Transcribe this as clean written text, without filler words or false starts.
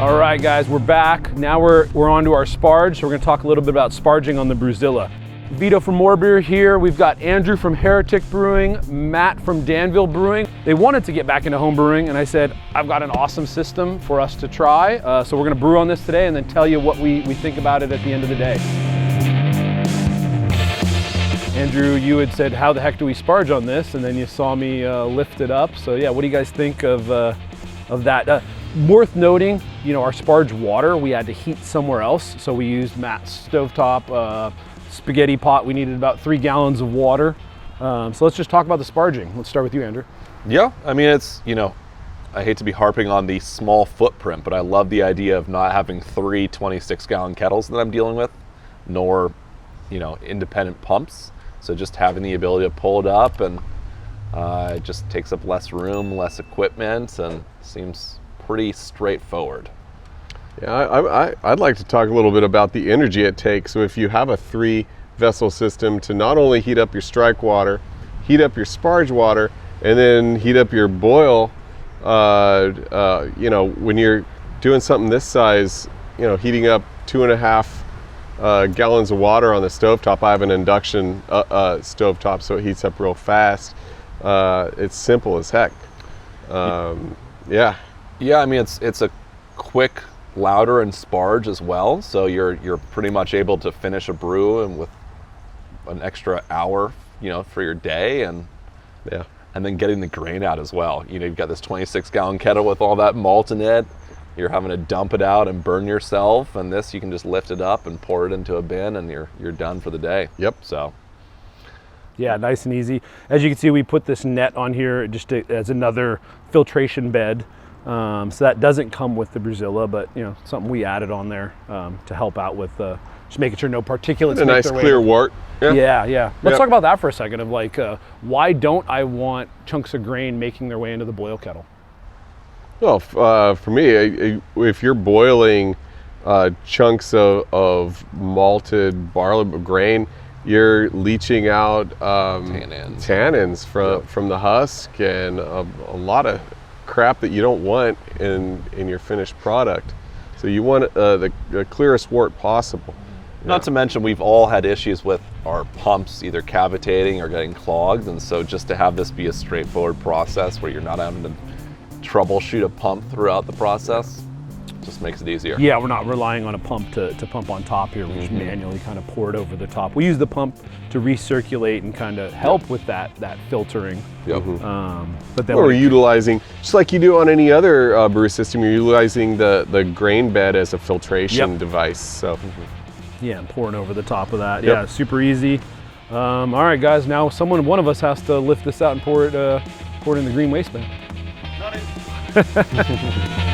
All right, guys, we're back. Now we're on to our Sparge. So we're gonna talk a little bit about sparging on the BrewZilla. Vito from MoreBeer here. We've got Andrew from Heretic Brewing, Matt from Danville Brewing. They wanted to get back into home brewing, and I said, I've got an awesome system for us to try. So we're gonna brew on this today and then tell you what we think about it at the end of the day. Andrew, you had said, how the heck do we sparge on this? And then you saw me lift it up. So yeah, what do you guys think of that? Worth noting, you know, our Sparge water, we had to heat somewhere else. So we used Matt's stovetop spaghetti pot. We needed about 3 gallons of water. So let's just talk about the sparging. Let's start with you, Andrew. Yeah, I mean, it's, you know, I hate to be harping on the small footprint, but I love the idea of not having 3 26-gallon kettles that I'm dealing with, nor, you know, independent pumps. So just having the ability to pull it up, and it just takes up less room, less equipment, and seems pretty straightforward. Yeah, I'd like to talk a little bit about the energy it takes. So if you have a 3-vessel system to not only heat up your strike water, heat up your sparge water, and then heat up your boil, you know, when you're doing something this size, you know, heating up 2.5 gallons of water on the stovetop. I have an induction stovetop, so it heats up real fast. It's simple as heck. Yeah. Yeah, I mean, it's a quick lauder and sparge as well, so you're pretty much able to finish a brew and with an extra hour, you know, for your day, and yeah, and then getting the grain out as well. You know, you've got this 26-gallon kettle with all that malt in it. You're having to dump it out and burn yourself, and this you can just lift it up and pour it into a bin, and you're done for the day. Yep. So yeah, nice and easy. As you can see, we put this net on here just as another filtration bed. So that doesn't come with the BrewZilla, but you know, something we added on there to help out with just making sure no particulates. A nice clear wort. Yeah. Let's talk about that for a second. Of like, why don't I want chunks of grain making their way into the boil kettle? Well, for me, if you're boiling chunks of malted barley grain, you're leaching out tannins from the husk, and a lot of crap that you don't want in your finished product. So you want the clearest wort possible. Not to mention, we've all had issues with our pumps either cavitating or getting clogged, and so just to have this be a straightforward process where you're not having to troubleshoot a pump throughout the process just makes it easier. Yeah, we're not relying on a pump to pump on top here. We just manually kind of pour it over the top. We use the pump to recirculate and kind of help with that filtering. Yep. But then we're utilizing, just like you do on any other brew system, you're utilizing the grain bed as a filtration device. So yeah, and pouring over the top of that. Yeah, super easy. All right, guys, now one of us has to lift this out and pour it in the green waste bin. Got it.